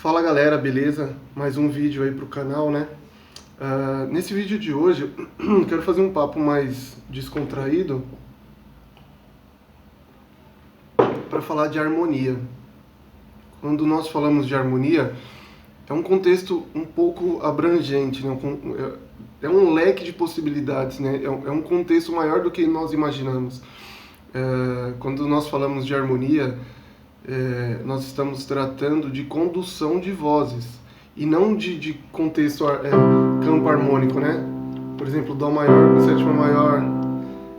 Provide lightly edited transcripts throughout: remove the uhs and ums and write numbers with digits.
Fala galera, beleza? Mais um vídeo aí pro canal, né? Nesse vídeo de hoje, eu quero fazer um papo mais descontraído para falar de harmonia. Quando nós falamos de harmonia, é um contexto um pouco abrangente, né? É um leque de possibilidades, né? É um contexto maior do que nós imaginamos. Quando nós falamos de harmonia, nós estamos tratando de condução de vozes e não de contexto campo harmônico, né? Por exemplo, Dó maior com sétima maior,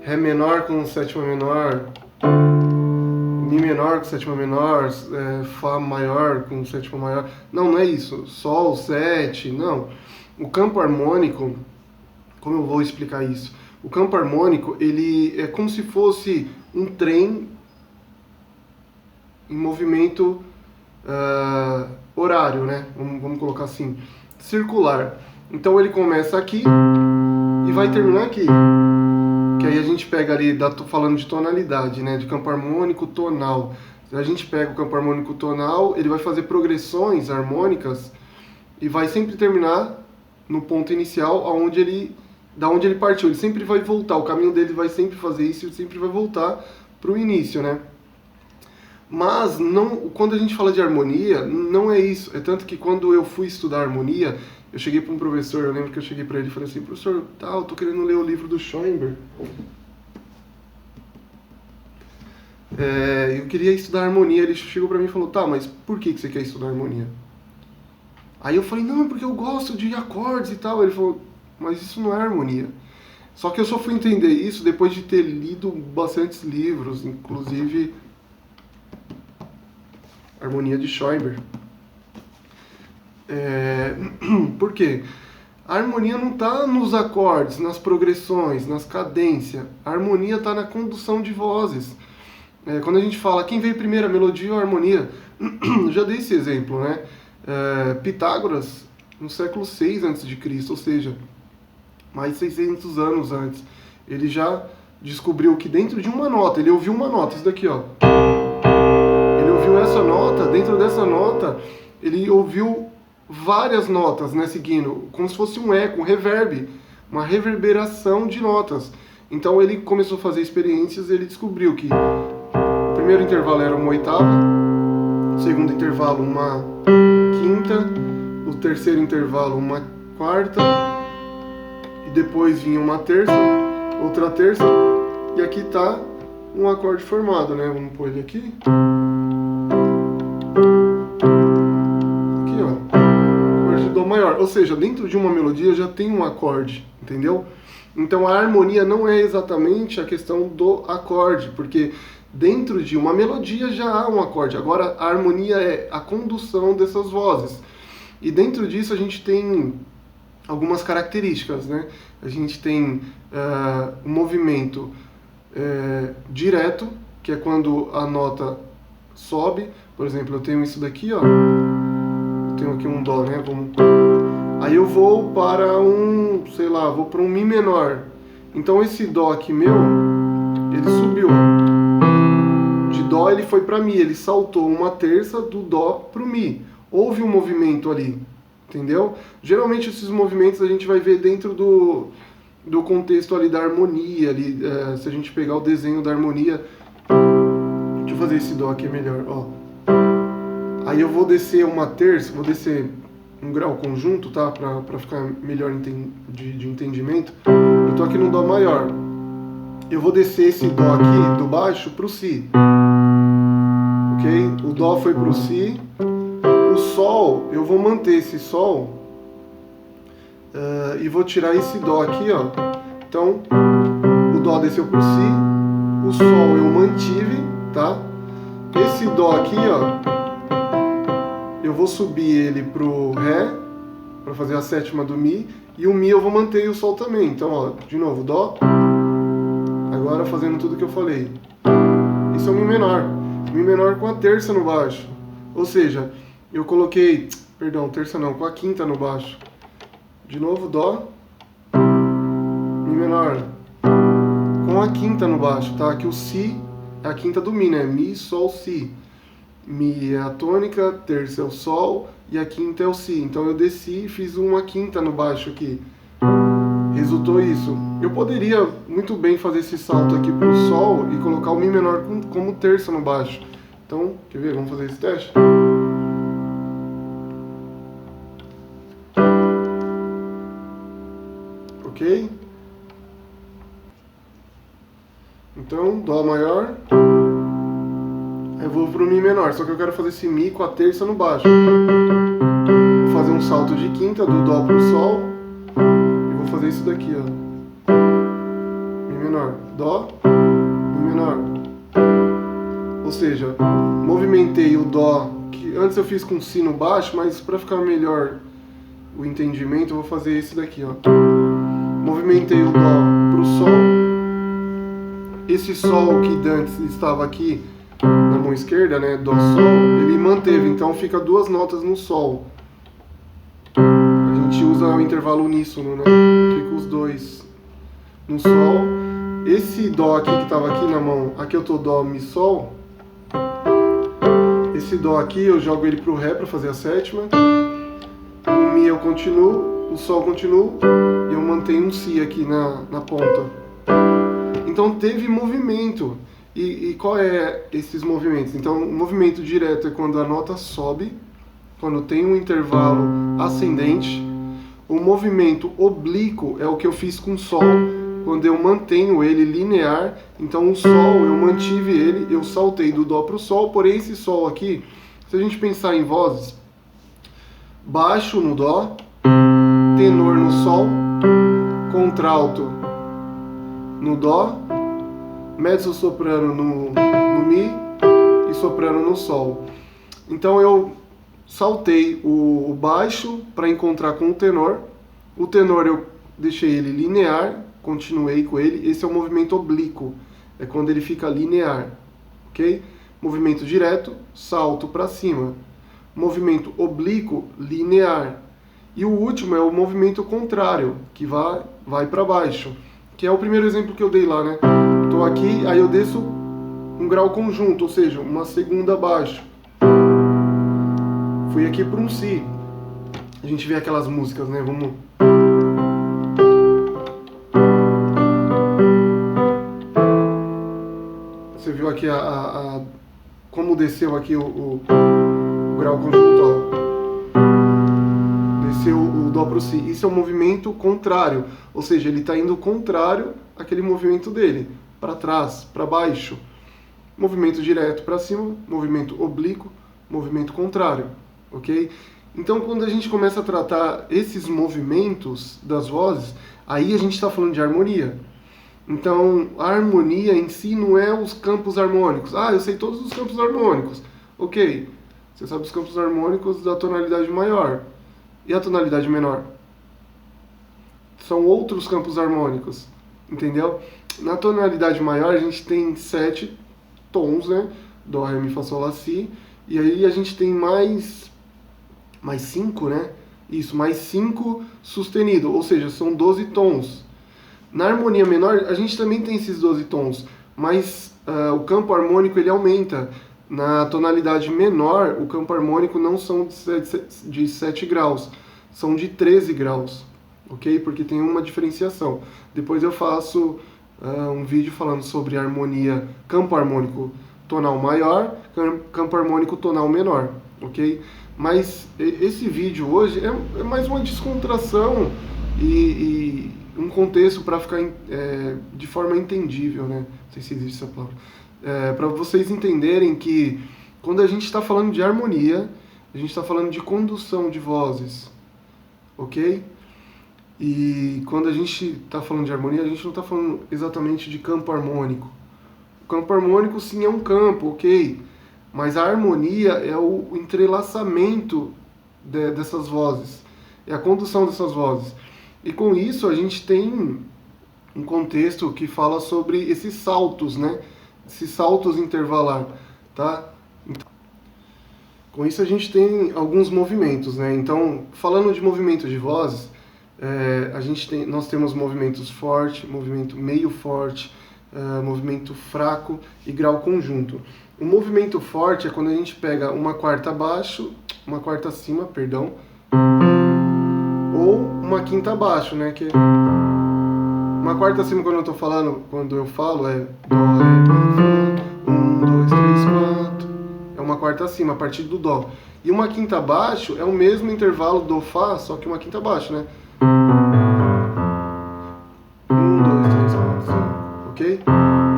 Ré menor com sétima menor, Mi menor com sétima menor, Fá maior com sétima maior. Não é isso. Sol, sete, não. O campo harmônico, como eu vou explicar isso? O campo harmônico, ele é como se fosse um trem em movimento horário, né? Vamos colocar assim, circular. Então ele começa aqui e vai terminar aqui. Que aí a gente pega ali, tô falando de tonalidade, né? De campo harmônico tonal. A gente pega o campo harmônico tonal, ele vai fazer progressões harmônicas e vai sempre terminar no ponto inicial, da onde ele partiu. Ele sempre vai voltar, o caminho dele vai sempre fazer isso, ele sempre vai voltar para o início, né? Mas não, quando a gente fala de harmonia, não é isso. É tanto que quando eu fui estudar harmonia, eu cheguei para um professor, eu lembro que eu cheguei para ele e falei assim, professor, eu tô querendo ler o livro do Schoenberg. Eu queria estudar harmonia. Ele chegou para mim e falou, mas por que você quer estudar harmonia? Aí eu falei, não, porque eu gosto de acordes e tal. Ele falou, mas isso não é harmonia. Só que eu só fui entender isso depois de ter lido bastantes livros, inclusive Harmonia de Schoenberg. Por quê? A harmonia não está nos acordes, nas progressões, nas cadências. A harmonia está na condução de vozes. Quando a gente fala quem veio primeiro, a melodia ou a harmonia, já dei esse exemplo, né? Pitágoras, no século VI a.C., ou seja, mais de 600 anos antes, ele já descobriu que dentro de uma nota, ele ouviu uma nota, isso daqui, ó. Ele ouviu essa nota, dentro dessa nota, ele ouviu várias notas, né, seguindo, como se fosse um eco, um reverb, uma reverberação de notas. Então ele começou a fazer experiências e ele descobriu que o primeiro intervalo era uma oitava, o segundo intervalo uma quinta, o terceiro intervalo uma quarta, e depois vinha uma terça, outra terça, e aqui está um acorde formado, né? Vamos pôr ele aqui. Aqui, ó. Acorde de Dó maior. Ou seja, dentro de uma melodia já tem um acorde, entendeu? Então a harmonia não é exatamente a questão do acorde, porque dentro de uma melodia já há um acorde. Agora a harmonia é a condução dessas vozes. E dentro disso a gente tem algumas características, né? A gente tem um movimento direto, que é quando a nota sobe. Por exemplo, eu tenho isso daqui, ó. Eu tenho aqui um Dó, né? Aí eu vou para vou para um Mi menor. Então esse Dó aqui meu, ele subiu. De Dó ele foi para Mi, ele saltou uma terça do Dó para o Mi. Houve um movimento ali, entendeu? Geralmente esses movimentos a gente vai ver dentro do contexto ali da harmonia, ali, se a gente pegar o desenho da harmonia. Deixa eu fazer esse Dó aqui melhor, ó. Aí eu vou descer uma terça, vou descer um grau conjunto, tá? Pra ficar melhor de entendimento. Eu tô aqui no Dó maior. Eu vou descer esse Dó aqui do baixo pro Si. Ok? O Dó foi pro Si. O Sol, eu vou manter esse Sol e vou tirar esse Dó aqui, ó. Então, o Dó desceu pro Si, o Sol eu mantive, tá? Esse Dó aqui, ó, eu vou subir ele pro Ré, para fazer a sétima do Mi, e o Mi eu vou manter e o Sol também. Então, ó, de novo, Dó, agora fazendo tudo que eu falei. Isso é o Mi menor. Mi menor com a terça no baixo. Ou seja, eu coloquei, terça não, com a quinta no baixo. De novo, Dó, Mi menor, com a quinta no baixo, tá? Aqui o Si é a quinta do Mi, né? Mi, Sol, Si. Mi é a tônica, terça é o Sol e a quinta é o Si. Então eu desci e fiz uma quinta no baixo aqui. Resultou isso. Eu poderia muito bem fazer esse salto aqui para o Sol e colocar o Mi menor como terça no baixo. Então, quer ver? Vamos fazer esse teste? Ok? Então, Dó maior. Eu vou pro Mi menor, só que eu quero fazer esse Mi com a terça no baixo. Vou fazer um salto de quinta do Dó pro Sol. E vou fazer isso daqui, ó. Mi menor, Dó, Mi menor. Ou seja, movimentei o Dó, que antes eu fiz com Si no baixo, mas para ficar melhor o entendimento, eu vou fazer esse daqui, ó. Movimentei o Dó pro Sol. Esse Sol que antes estava aqui na mão esquerda, né, Dó, Sol, ele manteve, então fica duas notas no Sol. A gente usa o intervalo uníssono, né, fica os dois no Sol. Esse Dó aqui que estava aqui na mão, aqui eu tô Dó, Mi, Sol. Esse Dó aqui eu jogo ele pro Ré para fazer a sétima. O Mi eu continuo, o Sol continuo e eu mantenho um Si aqui na ponta. Então teve movimento. E qual é esses movimentos? Então, o movimento direto é quando a nota sobe, quando tem um intervalo ascendente. O movimento oblíquo é o que eu fiz com o Sol, quando eu mantenho ele linear. Então, o Sol, eu mantive ele, eu saltei do Dó para o Sol, porém esse Sol aqui, se a gente pensar em vozes, baixo no Dó, tenor no Sol, contralto no Dó, mezzo-soprano no Mi e soprano no Sol. Então eu saltei o baixo para encontrar com o tenor. O tenor eu deixei ele linear, continuei com ele. Esse é o movimento oblíquo, é quando ele fica linear, ok? Movimento direto, salto para cima. Movimento oblíquo, linear. E o último é o movimento contrário, que vai para baixo, que é o primeiro exemplo que eu dei lá, né? Tô aqui, aí eu desço um grau conjunto, ou seja, uma segunda abaixo. Fui aqui para um Si. A gente vê aquelas músicas, né? Vamos... Você viu aqui como desceu aqui o grau conjunto, ó. Desceu o Dó pro Si. Isso é um movimento contrário, ou seja, ele está indo contrário àquele movimento dele. Para trás, para baixo, movimento direto para cima, movimento oblíquo, movimento contrário, ok? Então, quando a gente começa a tratar esses movimentos das vozes, aí a gente está falando de harmonia. Então, a harmonia em si não é os campos harmônicos. Ah, eu sei todos os campos harmônicos. Ok, você sabe os campos harmônicos da tonalidade maior. E a tonalidade menor? São outros campos harmônicos, entendeu? Na tonalidade maior a gente tem 7 tons, né? Dó, Ré, Mi, Fá, Sol, Lá, Si. E aí a gente tem mais 5, né? Isso, mais 5 sustenido, ou seja, são 12 tons. Na harmonia menor a gente também tem esses 12 tons, mas o campo harmônico ele aumenta. Na tonalidade menor, o campo harmônico não são de 7 graus, são de 13 graus, ok? Porque tem uma diferenciação. Depois eu faço um vídeo falando sobre harmonia, campo harmônico tonal maior, campo harmônico tonal menor, ok? Mas esse vídeo hoje é mais uma descontração e um contexto para ficar de forma entendível, né? Não sei se existe essa palavra. Para vocês entenderem que quando a gente está falando de harmonia, a gente está falando de condução de vozes, ok? E quando a gente está falando de harmonia, a gente não está falando exatamente de campo harmônico. O campo harmônico sim é um campo, ok? Mas a harmonia é o entrelaçamento dessas vozes, é a condução dessas vozes. E com isso a gente tem um contexto que fala sobre esses saltos, né? Esses saltos intervalar, tá? Então, com isso a gente tem alguns movimentos, né? Então, falando de movimento de vozes, nós temos movimentos forte, movimento meio forte, movimento fraco e grau conjunto. O movimento forte é quando a gente pega uma quarta abaixo, uma quarta acima, perdão, ou uma quinta abaixo, né? Que uma quarta acima quando eu falo é dó, ré, mi, fá, 1, 2, 3, 4. É uma quarta acima, a partir do dó. E uma quinta abaixo é o mesmo intervalo do fá, só que uma quinta abaixo, né? 1, 2, 3, 4, 5, ok?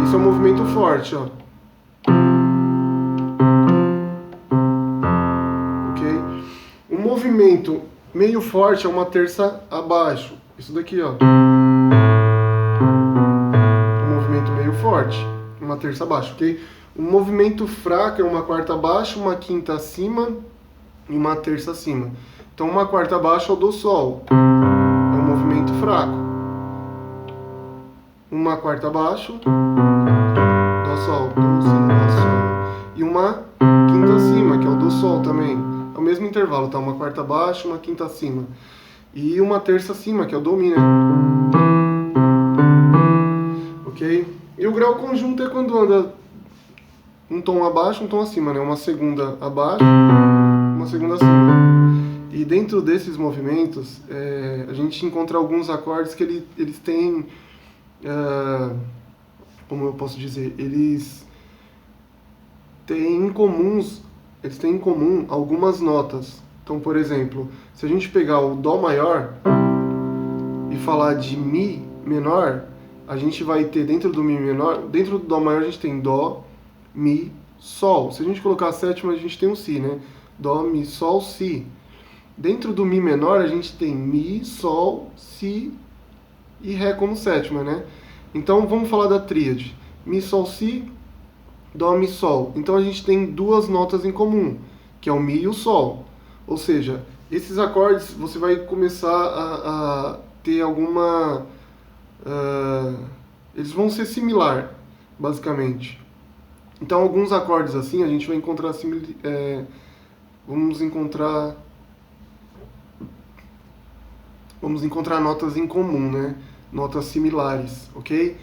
Isso é um movimento forte, ó. Ok? O movimento meio forte é uma terça abaixo. Isso daqui, ó. Um movimento meio forte, uma terça abaixo, ok? O movimento fraco é uma quarta abaixo, uma quinta acima e uma terça acima. Então, uma quarta abaixo é o do sol. É um movimento fraco. Uma quarta abaixo, dó sol, dó si, dó sol. E uma quinta acima, que é o do sol também. É o mesmo intervalo, tá? Uma quarta abaixo, uma quinta acima. E uma terça acima, que é o dó mi, né? Ok? E o grau conjunto é quando anda um tom abaixo, um tom acima, né? Uma segunda abaixo, uma segunda acima. E dentro desses movimentos, a gente encontra alguns acordes que eles têm, como eu posso dizer, eles têm em comum algumas notas. Então, por exemplo, se a gente pegar o dó maior e falar de mi menor, a gente vai ter dentro do mi menor, dentro do dó maior a gente tem dó, mi, sol. Se a gente colocar a sétima, a gente tem um si, né? Dó, mi, sol, si. Dentro do mi menor, a gente tem mi, sol, si e ré como sétima, né? Então, vamos falar da tríade. Mi, sol, si, dó, mi, sol. Então, a gente tem duas notas em comum, que é o mi e o sol. Ou seja, esses acordes você vai começar a ter alguma... eles vão ser similar, basicamente. Então, alguns acordes assim, a gente vai encontrar... vamos encontrar notas em comum, né? Notas similares, ok?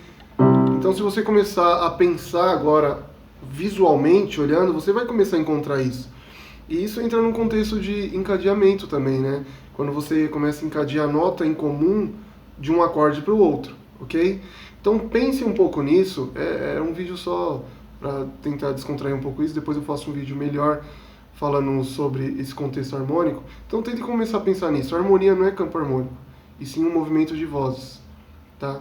Então, se você começar a pensar agora, visualmente, olhando, você vai começar a encontrar isso. E isso entra num contexto de encadeamento também, né? Quando você começa a encadear a nota em comum de um acorde para o outro, ok? Então, pense um pouco nisso. É um vídeo só para tentar descontrair um pouco isso. Depois eu faço um vídeo melhor falando sobre esse contexto harmônico. Então tente começar a pensar nisso. A harmonia não é campo harmônico, e sim um movimento de vozes, tá?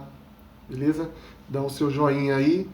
Beleza? Dá o seu joinha aí.